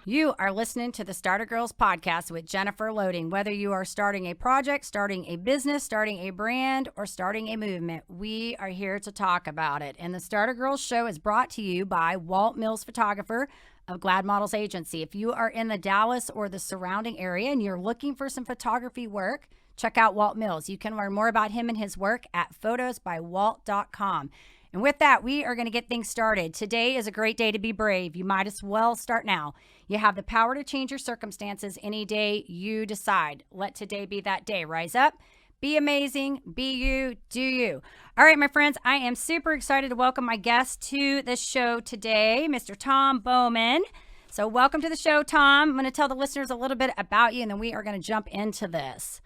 You are listening to the Starter Girls podcast with Jennifer Loading. Whether you are starting a project, starting a business, starting a brand, or starting a movement, we are here to talk about it. And the Starter Girls show is brought to you by Walt Mills Photographer of Glad Models Agency. If you are in the Dallas or the surrounding area and you're looking for some photography work, check out Walt Mills. You can learn more about him and his work at photosbywalt.com. And with that, we are going to get things started. Today is a great day to be brave. You might as well start now. You have the power to change your circumstances any day you decide. Let today be that day. Rise up, be amazing, be you, do you. All right, my friends, I am super excited to welcome my guest to the show today, Mr. Tom Bowman. So welcome to the show, Tom. I'm going to tell the listeners a little bit about you, and then we are going to jump into this.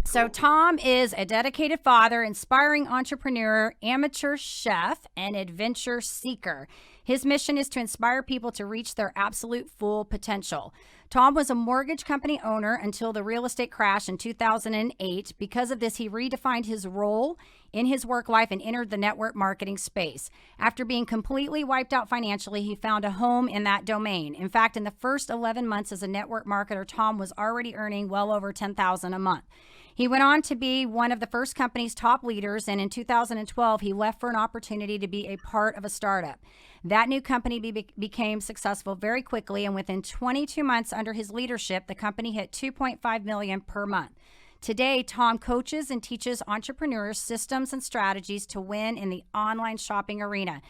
So Tom is a dedicated father, inspiring entrepreneur, amateur chef, and adventure seeker. His mission is to inspire people to reach their absolute full potential. Tom was a mortgage company owner until the real estate crash in 2008. Because of this, he redefined his role in his work life and entered the network marketing space. After being completely wiped out financially, he found a home in that domain. In fact, in the first 11 months as a network marketer, Tom was already earning well over $10,000 a month. He went on to be one of the first company's top leaders, and in 2012, he left for an opportunity to be a part of a startup. That new company became successful very quickly, and within 22 months under his leadership, the company hit $2.5 million per month. Today, Tom coaches and teaches entrepreneurs systems and strategies to win in the online shopping arena.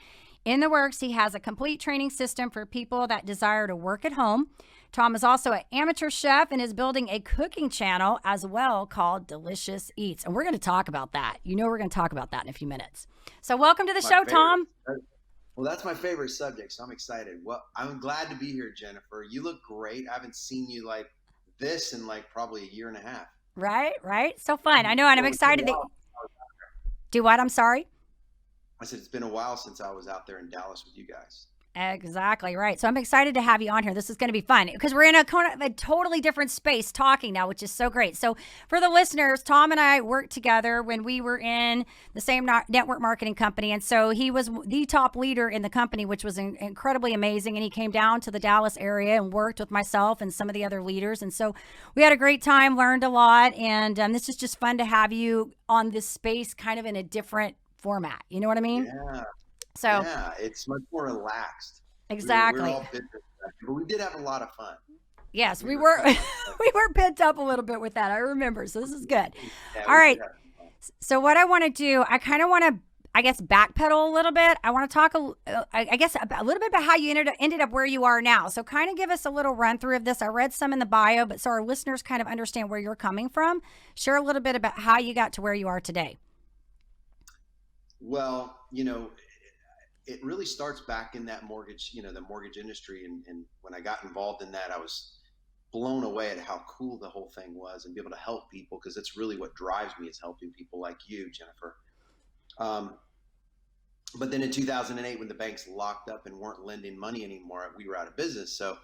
In the works, he has a complete training system for people that desire to work at home. Tom is also an amateur chef and is building a cooking channel as well called Delicious Eats. And we're going to talk about that. You know, we're going to talk about that in a few minutes. So welcome to the show, Tom. Well, that's my favorite subject, so I'm excited. Well, I'm glad to be here, Jennifer. You look great. I haven't seen you like this in like probably a year and a half. Right. So fun. I know, and I'm excited that... Do what? I'm sorry? I said it's been a while since I was out there in Dallas with you guys. Exactly right. So I'm excited to have you on here. This is going to be fun because we're in a totally different space talking now, which is so great. So for the listeners, Tom and I worked together when we were in the same network marketing company. And so he was the top leader in the company, which was incredibly amazing. And he came down to the Dallas area and worked with myself and some of the other leaders. And so we had a great time, learned a lot. And this is just fun to have you on this space kind of in a different format. You know what I mean? Yeah. So yeah, it's much more relaxed. Exactly. We're all business, but we did have a lot of fun. Yes, we were we were pent up a little bit with that. I remember. So this is good. Yeah, all right. So what I want to do, I kind of want to, backpedal a little bit. I want to talk, a little bit about how you ended up where you are now. So kind of give us a little run through of this. I read some in the bio, but so our listeners kind of understand where you're coming from. Share a little bit about how you got to where you are today. Well, it really starts back in that mortgage, the mortgage industry. And when I got involved in that, I was blown away at how cool the whole thing was and be able to help people, because it's really what drives me, is helping people like you, Jennifer. But then in 2008, when the banks locked up and weren't lending money anymore, we were out of business. So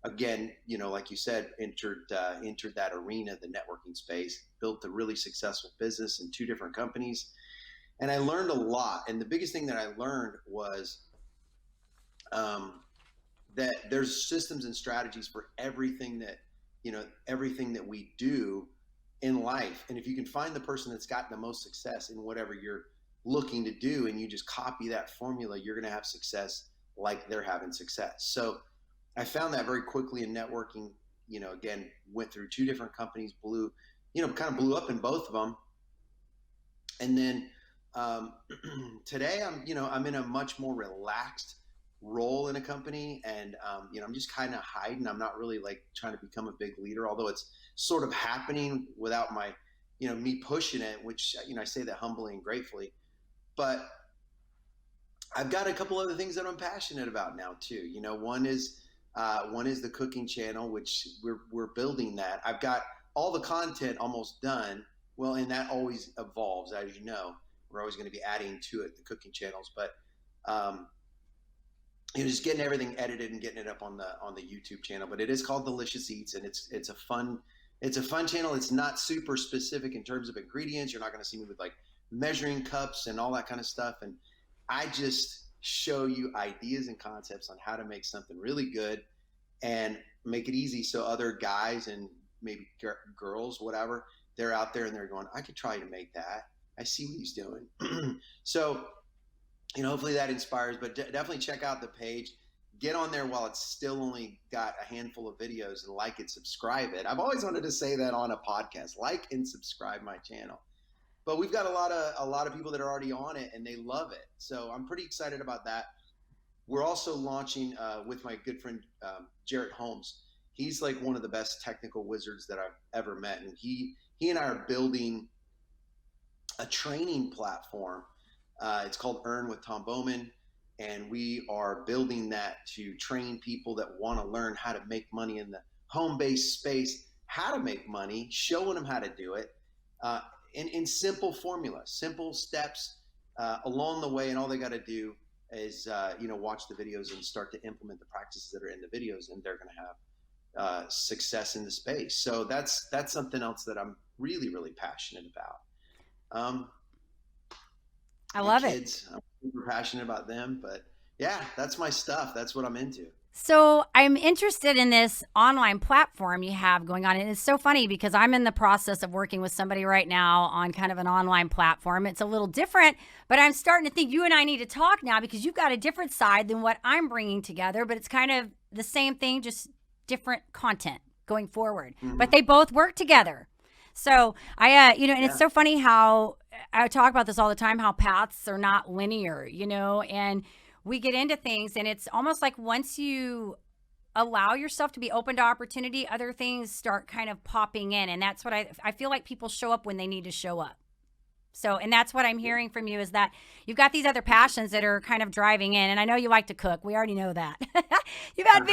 again, like you said, entered that arena, the networking space, built a really successful business in 2 different companies. And I learned a lot. And the biggest thing that I learned was that there's systems and strategies for everything that we do in life. And if you can find the person that's got the most success in whatever you're looking to do, and you just copy that formula, you're going to have success like they're having success. So I found that very quickly in networking. Again, went through 2 different companies, blew up in both of them. And then today I'm in a much more relaxed role in a company, and I'm just kind of hiding. I'm not really like trying to become a big leader, although it's sort of happening without my me pushing it, which I say that humbly and gratefully. But I've got a couple other things that I'm passionate about now too. One is the cooking channel, which we're building that. I've got all the content almost done. Well, and that always evolves, as you know. We're always going to be adding to it, the cooking channels, but just getting everything edited and getting it up on the YouTube channel. But it is called Delicious Eats, and it's a fun channel. It's not super specific in terms of ingredients. You're not going to see me with like measuring cups and all that kind of stuff. And I just show you ideas and concepts on how to make something really good and make it easy so other guys and maybe girls, whatever, they're out there and they're going, I could try to make that. I see what he's doing. So, hopefully that inspires, but definitely check out the page. Get on there while it's still only got a handful of videos, and like and subscribe it. I've always wanted to say that on a podcast, like and subscribe my channel. But we've got a lot of people that are already on it and they love it. So I'm pretty excited about that. We're also launching with my good friend Jarrett Holmes. He's like one of the best technical wizards that I've ever met, and he and I are building a training platform. It's called Earn with Tom Bowman, and we are building that to train people that want to learn how to make money in the home-based space, how to make money, showing them how to do it in simple formulas, simple steps along the way, and all they got to do is watch the videos and start to implement the practices that are in the videos, and they're going to have success in the space. So that's something else that I'm really, really passionate about. I love kids, I'm super passionate about them, but yeah, that's my stuff. That's what I'm into. So I'm interested in this online platform you have going on. And it's so funny because I'm in the process of working with somebody right now on kind of an online platform. It's a little different, but I'm starting to think you and I need to talk now because you've got a different side than what I'm bringing together, but it's kind of the same thing, just different content going forward. Mm-hmm. But they both work together. So and it's so funny how I talk about this all the time, how paths are not linear, and we get into things and it's almost like once you allow yourself to be open to opportunity, other things start kind of popping in. And that's what I feel like people show up when they need to show up. So, and that's what I'm hearing from you is that you've got these other passions that are kind of driving in. And I know you like to cook. We already know that. You've had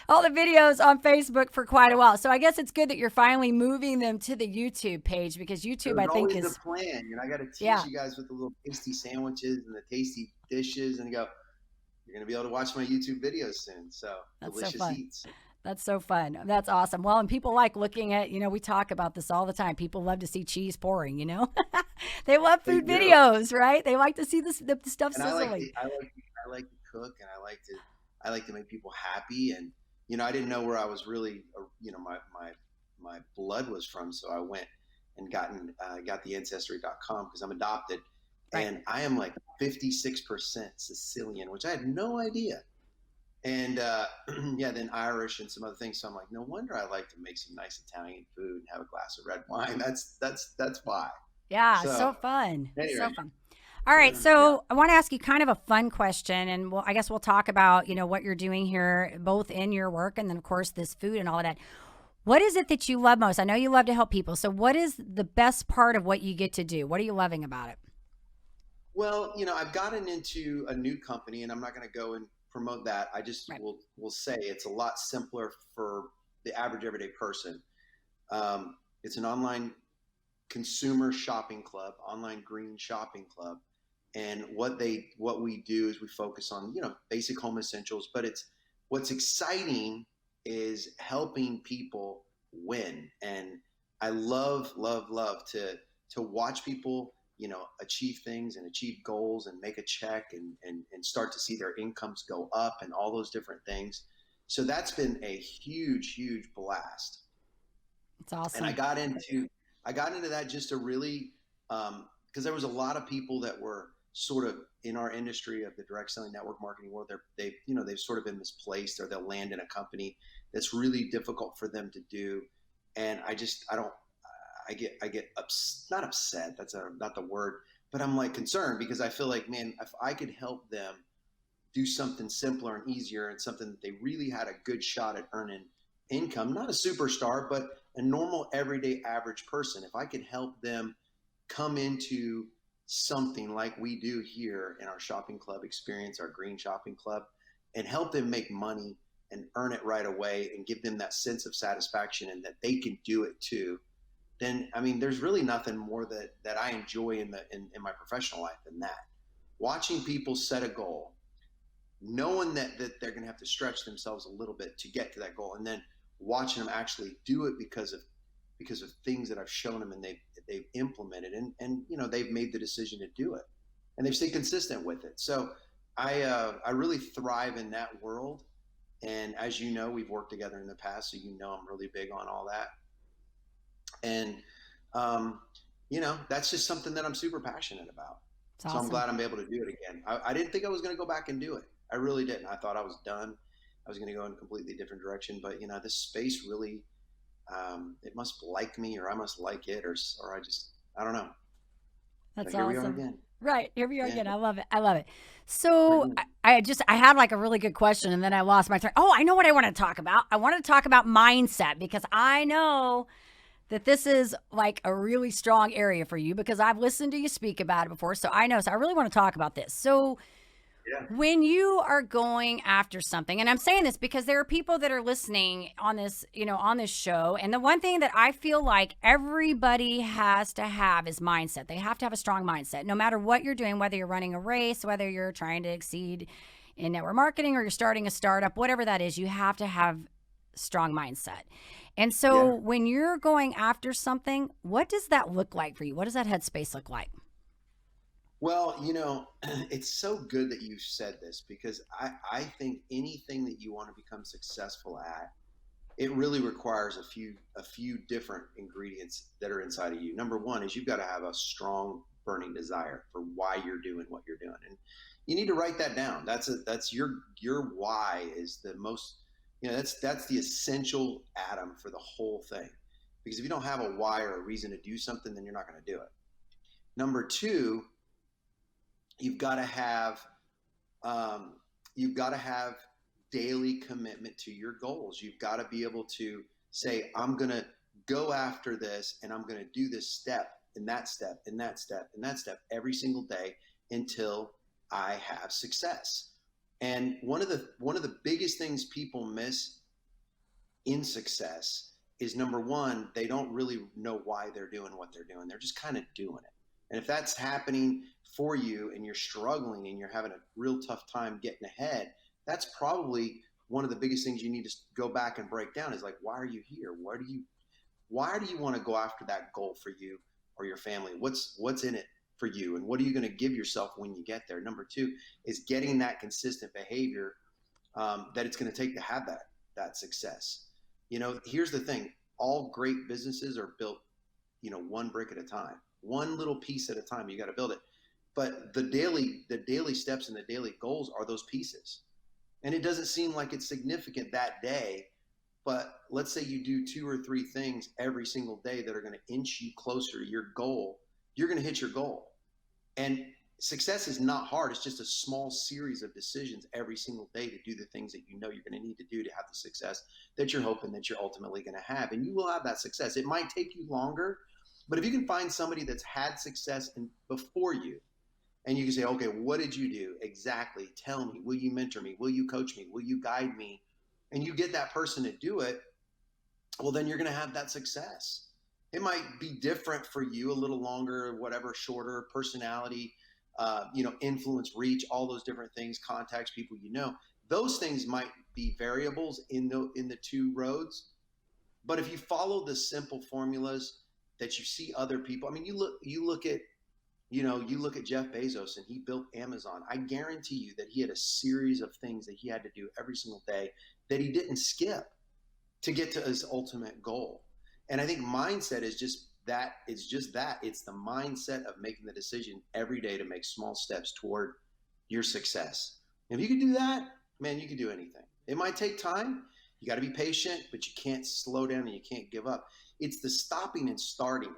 all the videos on Facebook for quite a while. So I guess it's good that you're finally moving them to the YouTube page because YouTube, I think, is the plan. I got to teach you guys with the little tasty sandwiches and the tasty dishes and go, you're going to be able to watch my YouTube videos soon. So that's delicious so fun. eats. That's so fun. That's awesome. Well, and people like looking at, we talk about this all the time. People love to see cheese pouring, They love food videos, right? They like to see the stuff sizzling. I like to cook, and I like to make people happy. And, I didn't know where I was really, my blood was from. So I went and got the ancestry.com because I'm adopted. Right. And I am like 56% Sicilian, which I had no idea. And then Irish and some other things. So I'm like, no wonder I like to make some nice Italian food and have a glass of red wine. That's why. Yeah, so fun. Anyway. So fun. All right, so I want to ask you kind of a fun question, and I guess we'll talk about what you're doing here, both in your work and then of course this food and all of that. What is it that you love most? I know you love to help people. So what is the best part of what you get to do? What are you loving about it? Well, I've gotten into a new company, and I'm not going to go and promote that. I just will say it's a lot simpler for the average everyday person. It's an online consumer shopping club, online green shopping club. And what we do is we focus on, basic home essentials, but what's exciting is helping people win. And I love to watch people achieve things and achieve goals and make a check and start to see their incomes go up and all those different things. So that's been a huge, huge blast. It's awesome. And I got into that just to really, because there was a lot of people that were sort of in our industry of the direct selling network marketing world. They've sort of been misplaced, or they'll land in a company that's really difficult for them to do. And I get not upset. That's not the word, but I'm like concerned because I feel like, man, if I could help them do something simpler and easier and something that they really had a good shot at earning income, not a superstar, but a normal, everyday, average person. If I could help them come into something like we do here in our shopping club experience, our green shopping club, and help them make money and earn it right away and give them that sense of satisfaction and that they can do it too, then, I mean, there's really nothing more that I enjoy in my professional life than that. Watching people set a goal, knowing that they're going to have to stretch themselves a little bit to get to that goal, and then watching them actually do it because of things that I've shown them and they've implemented and they've made the decision to do it and they've stayed consistent with it. So I really thrive in that world. And as you know, we've worked together in the past, so you know I'm really big on all that. And um, that's just something that I'm super passionate about. It's So I'm awesome. glad I'm able to do it again. I didn't think I was going to go back and do it. I really didn't. I thought I was done. I was going to go in a completely different direction. But this space really, it must like me, or I must like it, or I don't know. But That's here we are awesome. again. Right. Here we are Yeah. again. I love it. I love it. So I had like a really good question and then I lost my train. Oh, I know what I want to talk about. I want to talk about mindset because I know that this is like a really strong area for you because I've listened to you speak about it before. So I know. So I really want to talk about this. So Yeah. when you are going after something, and I'm saying this because there are people that are listening on this, on this show. And the one thing that I feel like everybody has to have is mindset. They have to have a strong mindset, no matter what you're doing, whether you're running a race, whether you're trying to exceed in network marketing or you're starting a startup, whatever that is, you have to have strong mindset. And so Yeah. when you're going after something, what does that look like for you? What does that headspace look like? Well, it's so good that you said this because I think anything that you want to become successful at, it really requires a few different ingredients that are inside of you. Number one is you've got to have a strong burning desire for why you're doing what you're doing. And you need to write that down. That's your why is the most, that's the essential atom for the whole thing. Because if you don't have a why or a reason to do something, then you're not going to do it. Number two, you've got to have um, you've got to have daily commitment to your goals. You've got to be able to say, I'm going to go after this and I'm going to do this step and that step and that step and that step every single day until I have success. And one of the biggest things people miss in success is number one, they don't really know why they're doing what they're doing. They're just kind of doing it. And if that's happening for you and you're struggling and you're having a real tough time getting ahead, that's probably one of the biggest things you need to go back and break down is like, why are you here? Why do you want to go after that goal for you or your family? What's in it for you? And what are you going to give yourself when you get there? Number two is getting that consistent behavior that it's going to take to have that success. Here's the thing: all great businesses are built, one brick at a time, one little piece at a time. You got to build it. But the daily steps and the daily goals are those pieces. And it doesn't seem like it's significant that day, but let's say you do 2 or 3 things every single day that are going to inch you closer to your goal. You're going to hit your goal. And success is not hard. It's just a small series of decisions every single day to do the things that you're going to need to do to have the success that you're hoping that you're ultimately going to have. And you will have that success. It might take you longer, but if you can find somebody that's had success before you, and you can say, okay, what did you do exactly? Tell me. Will you mentor me? Will you coach me? Will you guide me? And you get that person to do it, well, then you're going to have that success. It might be different for you, a little longer, whatever, shorter personality, influence, reach, all those different things, contacts, people Those things might be variables in the two roads. But if you follow the simple formulas that you see other people, I mean, you look at Jeff Bezos and he built Amazon. I guarantee you that he had a series of things that he had to do every single day that he didn't skip to get to his ultimate goal. And I think mindset is just that. It's just that. It's the mindset of making the decision every day to make small steps toward your success. And if you can do that, man, you can do anything. It might take time. You got to be patient, but you can't slow down and you can't give up. It's the stopping and starting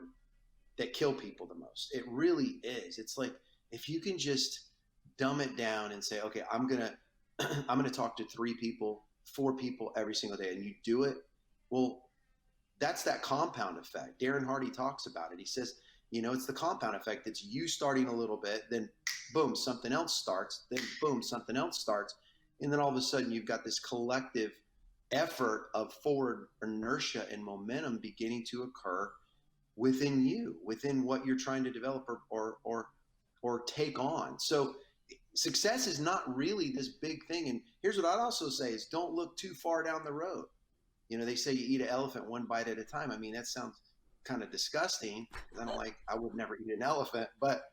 that kill people the most. It really is. It's like if you can just dumb it down and say, okay, I'm gonna talk to 3 people, 4 people every single day, and you do it. Well, that's that compound effect. Darren Hardy talks about it. He says, it's the compound effect. It's you starting a little bit, then boom, something else starts, then boom, something else starts, and then all of a sudden you've got this collective effort of forward inertia and momentum beginning to occur within you, within what you're trying to develop or take on. So success is not really this big thing. And here's what I'd also say is don't look too far down the road. They say you eat an elephant one bite at a time. I mean, that sounds kind of disgusting. I would never eat an elephant, but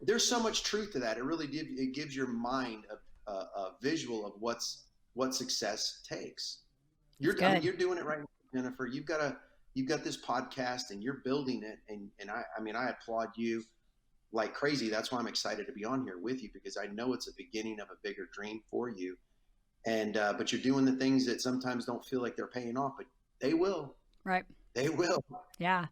there's so much truth to that. It really gives your mind a visual of what's what success takes. That's I mean, good. you're doing it right now, Jennifer. You've got this podcast and you're building it. And I mean, I applaud you like crazy. That's why I'm excited to be on here with you, because I know it's a beginning of a bigger dream for you. And, but you're doing the things that sometimes don't feel like they're paying off, but they will. Right. They will. Yeah.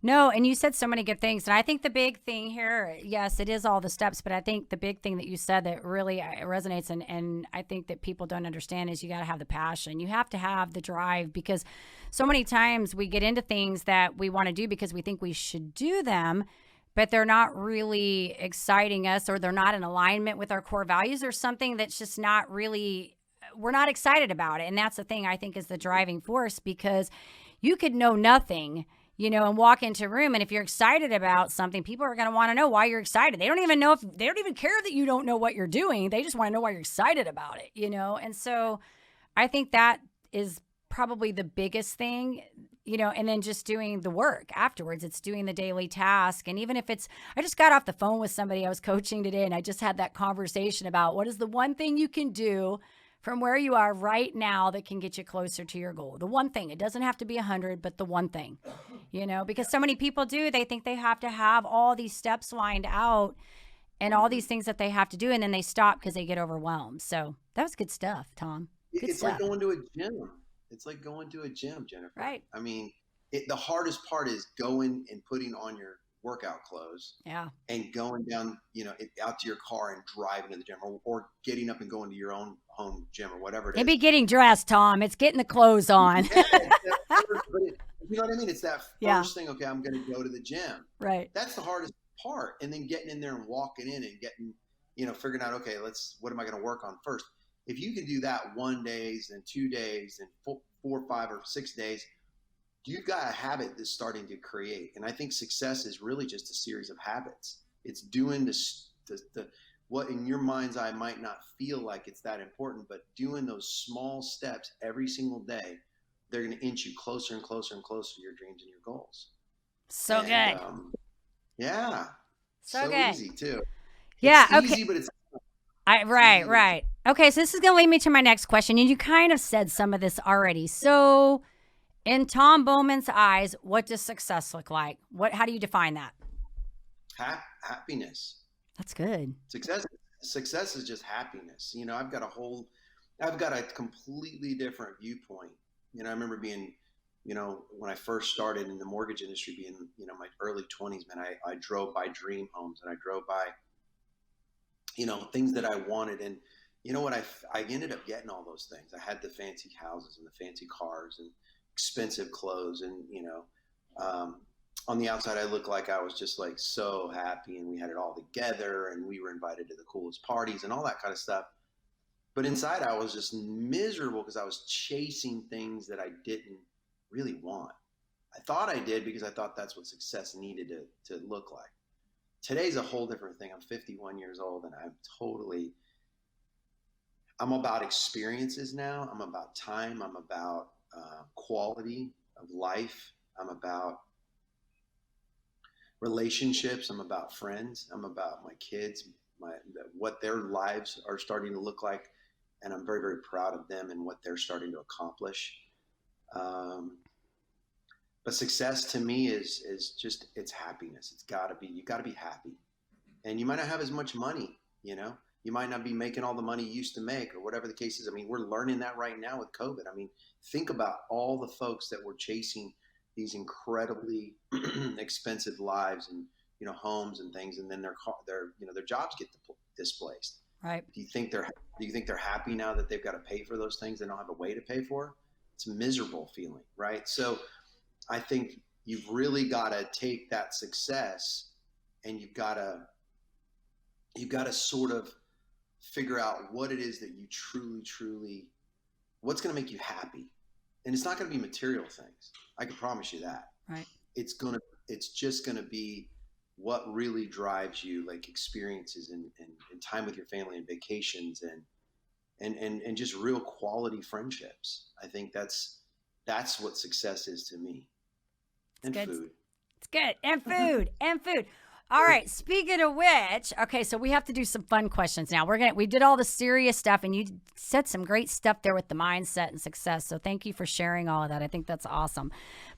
No, and you said so many good things. And I think the big thing here, yes, it is all the steps, but I think the big thing that you said that really resonates and I think that people don't understand is you got to have the passion. You have to have the drive, because so many times we get into things that we want to do because we think we should do them, but they're not really exciting us, or they're not in alignment with our core values, or something that's just not really, we're not excited about it. And that's the thing I think is the driving force, because you could know nothing, and walk into a room. And if you're excited about something, people are going to want to know why you're excited. They don't even care that you don't know what you're doing. They just want to know why you're excited about it, And so I think that is probably the biggest thing, and then just doing the work afterwards. It's doing the daily task. And even if I just got off the phone with somebody I was coaching today, and I just had that conversation about what is the one thing you can do from where you are right now that can get you closer to your goal. The one thing. It doesn't have to be 100, but the one thing, because so many people they think they have to have all these steps lined out and all these things that they have to do, and then they stop because they get overwhelmed. So that was good stuff, Tom. Good It's stuff. like going to a gym. It's like going to a gym, Jennifer. Right. I mean, the hardest part is going and putting on your workout clothes. Yeah. And going down, out to your car and driving to the gym, or getting up and going to your own home gym or whatever it is. Maybe getting dressed, Tom. It's getting the clothes on. Yeah, you know what I mean? It's that first thing. Okay, I'm going to go to the gym. Right. That's the hardest part. And then getting in there and walking in and getting, figuring out, okay, what am I going to work on first? If you can do that 1 day and 2 days and 4, 5, or 6 days, you've got a habit that's starting to create. And I think success is really just a series of habits. It's doing the what in your mind's eye might not feel like it's that important, but doing those small steps every single day, they're going to inch you closer and closer and closer to your dreams and your goals. So good. Yeah. So good. Easy too. Yeah. It's okay. Easy, but it's right. Okay. So this is going to lead me to my next question. And you kind of said some of this already. So in Tom Bowman's eyes, what does success look like? How do you define that? Happiness. That's good. Success is just happiness. I've got a completely different viewpoint. I remember being, when I first started in the mortgage industry, being, my early 20s, man, I drove by dream homes, and I drove by, things that I wanted. And you know what? I ended up getting all those things. I had the fancy houses and the fancy cars and expensive clothes, and on the outside I looked like I was just like so happy, and we had it all together, and we were invited to the coolest parties and all that kind of stuff. But inside I was just miserable because I was chasing things that I didn't really want. I thought I did because I thought that's what success needed to look like. Today's a whole different thing. I'm 51 years old, and I'm about experiences now. I'm about time. I'm about quality of life. I'm about relationships. I'm about friends. I'm about my kids, what their lives are starting to look like. And I'm very, very proud of them and what they're starting to accomplish. But success to me is just, it's happiness. You got to be happy. And you might not have as much money, you might not be making all the money you used to make, or whatever the case is. I mean, we're learning that right now with COVID. I mean, think about all the folks that were chasing these incredibly expensive lives and, homes and things. And then their jobs get displaced. Right. Do you think they're happy now that they've got to pay for those things they don't have a way to pay for? It's a miserable feeling, right? So I think you've really got to take that success, and you've got to sort of figure out what it is that you truly, what's going to make you happy. And it's not going to be material things. I can promise you that. Right. It's just going to be what really drives you, like experiences and time with your family and vacations and just real quality friendships. I think that's what success is to me. And good. food. It's good. And food. And food. All right. Speaking of which, okay, so we have to do some fun questions now. We did all the serious stuff, and you said some great stuff there with the mindset and success. So thank you for sharing all of that. I think that's awesome.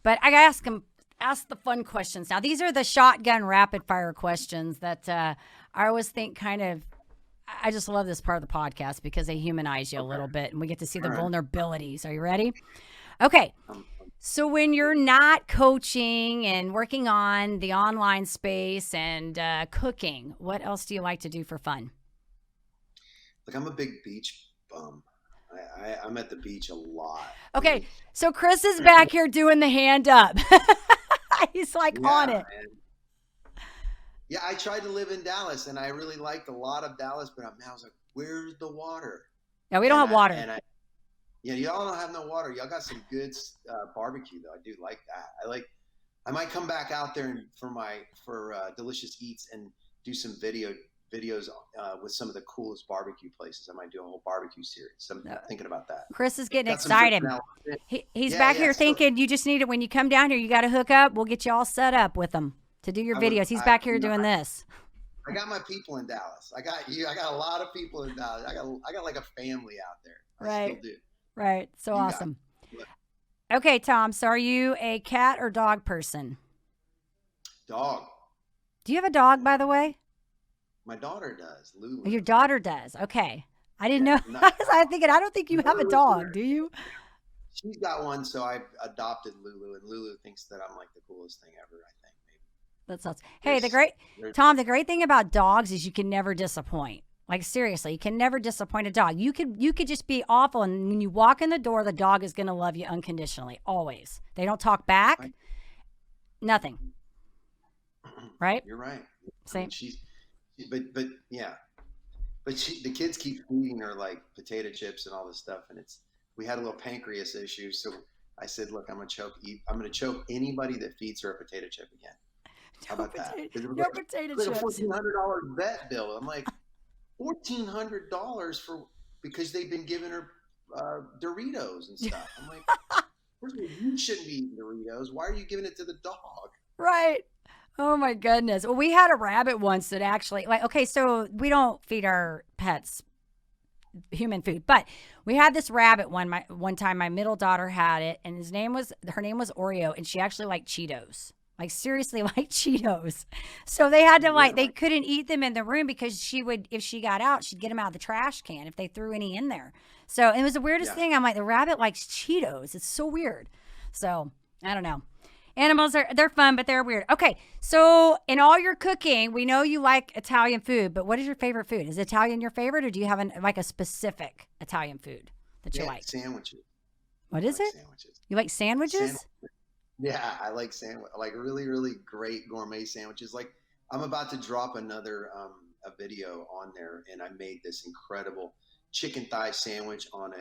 But I ask the fun questions now. These are the shotgun rapid fire questions that I always think I just love this part of the podcast because they humanize you a little bit, and we get to see the vulnerabilities. Are you ready? Okay. So when you're not coaching and working on the online space and cooking, what else do you like to do for fun? Like, I'm a big beach bum. I'm at the beach a lot. Okay, so Chris is back here doing the hand up. He's like on it. Man. Yeah, I tried to live in Dallas, and I really liked a lot of Dallas, but I was like, where's the water? Yeah, we don't have water. Yeah, y'all don't have no water. Y'all got some good barbecue though. I do like that. I might come back out there for Delicious Eats and do some videos with some of the coolest barbecue places. I might do a whole barbecue series. So I'm thinking about that. Chris is getting excited. He's back here thinking you just need it when you come down here. You got to hook up. We'll get you all set up with him to do your videos. He's back here doing this. I got my people in Dallas. I got you. I got a lot of people in Dallas. I got like a family out there. I still do. Right. So awesome. Okay, Tom. So are you a cat or dog person? Dog. Do you have a dog, by the way? My daughter does. Lulu. Your daughter does. Okay. I didn't know. I was thinking, I don't think you have a dog, do you? She's got one, so I adopted Lulu, and Lulu thinks that I'm like the coolest thing ever, I think. Maybe. That's awesome. Hey, the great thing about dogs is you can never disappoint. Like, seriously, you can never disappoint a dog. You could just be awful, and when you walk in the door, the dog is going to love you unconditionally, always. They don't talk back. Right. Nothing. Right? You're right. Same. But yeah. But the kids keep feeding her like potato chips and all this stuff, and we had a little pancreas issue, so I said, look, I'm gonna choke anybody that feeds her a potato chip again. How about that? No potato chips. Like a $1,400 vet bill. I'm like, $1,400 because they've been giving her Doritos and stuff. I'm like, first of all, you shouldn't be eating Doritos. Why are you giving it to the dog? Right. Oh my goodness. Well, we had a rabbit once that actually, so we don't feed our pets human food, but we had this rabbit one time. My middle daughter had it, and her name was Oreo, and she actually liked Cheetos. Like, seriously, like Cheetos. So they had to they couldn't eat them in the room because if she got out, she'd get them out of the trash can if they threw any in there. So it was the weirdest thing. I'm like, the rabbit likes Cheetos. It's so weird. So I don't know. Animals they're fun, but they're weird. Okay. So in all your cooking, we know you like Italian food, but what is your favorite food? Is Italian your favorite, or do you have a specific Italian food that you like? Sandwiches. What is it? Sandwiches. You like sandwiches? Yeah, I like like really, really great gourmet sandwiches. Like, I'm about to drop another a video on there, and I made this incredible chicken thigh sandwich on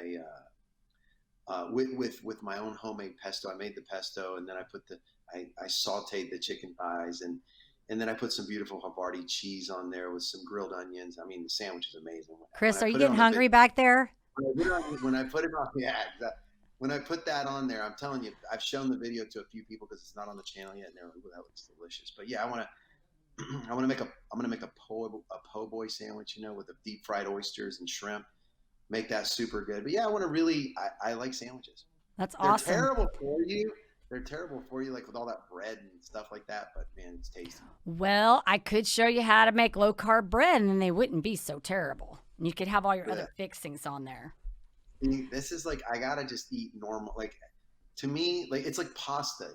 with my own homemade pesto. I made the pesto, and then I sauteed the chicken thighs, and then I put some beautiful Havarti cheese on there with some grilled onions. I mean, the sandwich is amazing. Chris, are you getting hungry back there? When I put it on, yeah, exactly. When I put that on there, I'm telling you, I've shown the video to a few people because it's not on the channel yet, and they're like, "Ooh, that looks delicious." But yeah, I'm gonna make a po' boy sandwich, with the deep fried oysters and shrimp. Make that super good. But yeah, I like sandwiches. That's awesome. They're terrible for you. Like with all that bread and stuff like that. But man, it's tasty. Well, I could show you how to make low carb bread, and then they wouldn't be so terrible. And you could have all your other fixings on there. This is like, I gotta just eat normal. Like, to me, like, it's like pasta.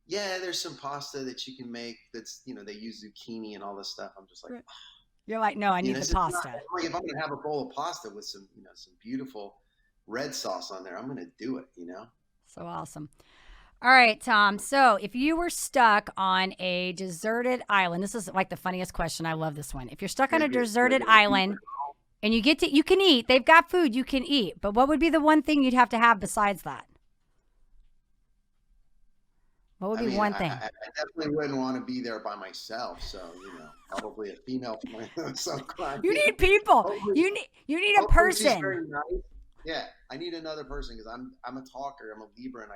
Yeah, there's some pasta that you can make that's, they use zucchini and all this stuff. I'm just like, you're like, no, I need the pasta. Like, if I'm gonna have a bowl of pasta with some, some beautiful red sauce on there, I'm gonna do it. So awesome. All right, Tom. So if you were stuck on a deserted island, this is like the funniest question. I love this one. If you're stuck on a deserted island, and you can eat, they've got food you can eat, but what would be the one thing you'd have to have besides that? What would be one thing? I definitely wouldn't want to be there by myself. So, probably a female of some kind. You need people. You need a person. Very nice. Yeah, I need another person because I'm a talker. I'm a Libra, and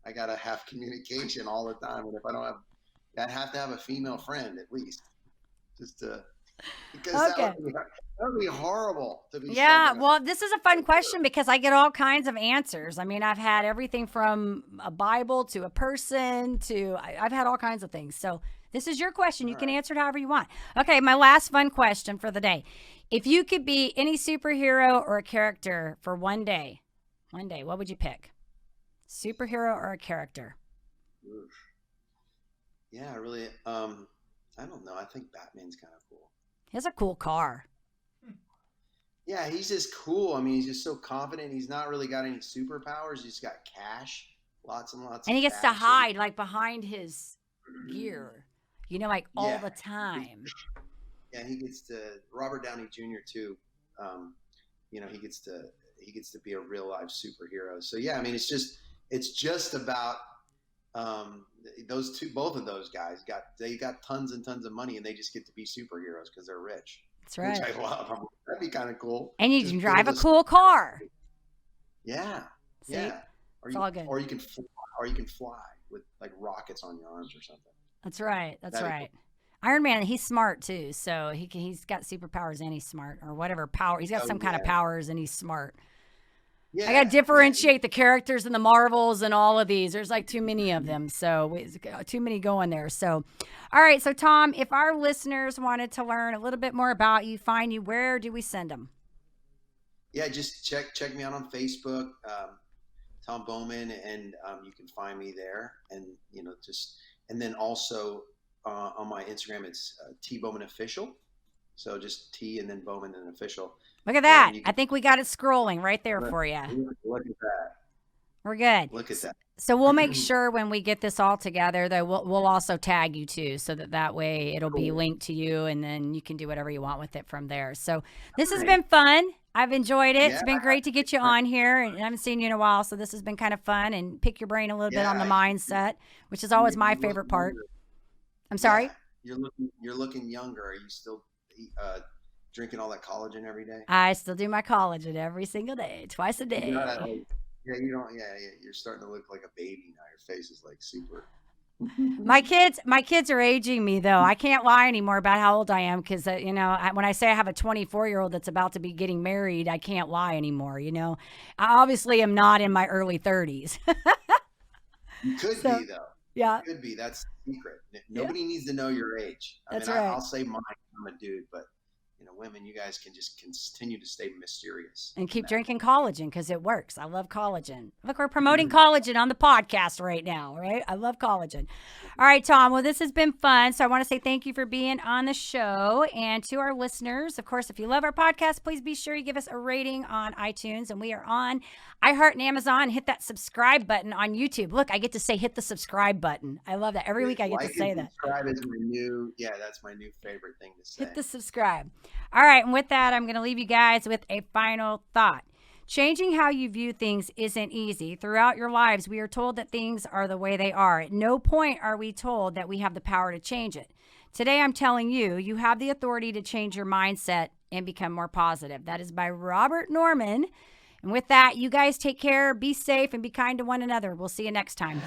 I gotta have communication all the time. And if I don't have, I'd have to have a female friend at least, just to, because Okay. that would be horrible to be Yeah, stuck in well, this is a fun question because I get all kinds of answers. I mean, I've had everything from a Bible to a person to I've had all kinds of things. So this is your question. You can answer it however you want. Okay, my last fun question for the day. If you could be any superhero or a character for one day, what would you pick? Superhero or a character? Oof. Yeah, really. I don't know. I think Batman's kind of cool. He has a cool car. Yeah, he's just cool. I mean, he's just so confident. He's not really got any superpowers. He's got cash, lots and lots. And he of gets to cash. hide like behind his gear, like all the time. Yeah, he gets to Robert Downey Jr. too. He gets to be a real life superhero. So yeah, I mean, it's just about both of those guys got tons and tons of money, and they just get to be superheroes because they're rich. That's right. Which I love. That'd be kind of cool. And you can drive a cool car. Yeah. See? Yeah. It's all good. Or you can fly with like rockets on your arms or something. That's right. That's right. Iron Man, he's smart too, so he's got superpowers and he's smart, or whatever power. He's got some kind of powers and he's smart. Yeah, I got to differentiate the characters in the Marvels and all of these. There's like too many of them, so too many going there. So, all right. So, Tom, if our listeners wanted to learn a little bit more about you, find you, where do we send them? Yeah, just check me out on Facebook, Tom Bowman, and you can find me there. And and then also on my Instagram, it's T Bowman Official. So just T and then Bowman and Official. Look at that. I think we got it scrolling right there for you. Look at that. We're good. Look at that. So we'll make sure when we get this all together, though, we'll also tag you too, so that way it'll be linked to you, and then you can do whatever you want with it from there. So this has been fun. I've enjoyed it. Yeah. It's been great to get you on here, and I haven't seen you in a while, so this has been kind of fun and pick your brain a little bit on the mindset, which is always my favorite part. I'm sorry? Yeah. You're looking younger. Are you still drinking all that collagen every day? I still do my collagen every single day, twice a day. You're starting to look like a baby now. Your face is like super. My kids are aging me, though. I can't lie anymore about how old I am because, when I say I have a 24-year-old that's about to be getting married, I can't lie anymore. I obviously am not in my early 30s. You could be, though. Yeah. You could be. That's the secret. Nobody needs to know your age. That's right. I'll say mine. I'm a dude, but women, you guys can just continue to stay mysterious and keep drinking collagen because it works. I love collagen. Look, we're promoting collagen on the podcast right now, right? I love collagen. All right, Tom. Well, this has been fun. So I want to say thank you for being on the show. And to our listeners, of course, if you love our podcast, please be sure you give us a rating on iTunes. And we are on iHeart and Amazon. Hit that subscribe button on YouTube. Look, I get to say hit the subscribe button. I love that. Every week I get to say that. Subscribe is that's my new favorite thing to say. Hit the subscribe. All right, and with that, I'm going to leave you guys with a final thought. Changing how you view things isn't easy. Throughout your lives, we are told that things are the way they are. At no point are we told that we have the power to change it. Today, I'm telling you, you have the authority to change your mindset and become more positive. That is by Robert Norman. And with that, you guys take care, be safe, and be kind to one another. We'll see you next time.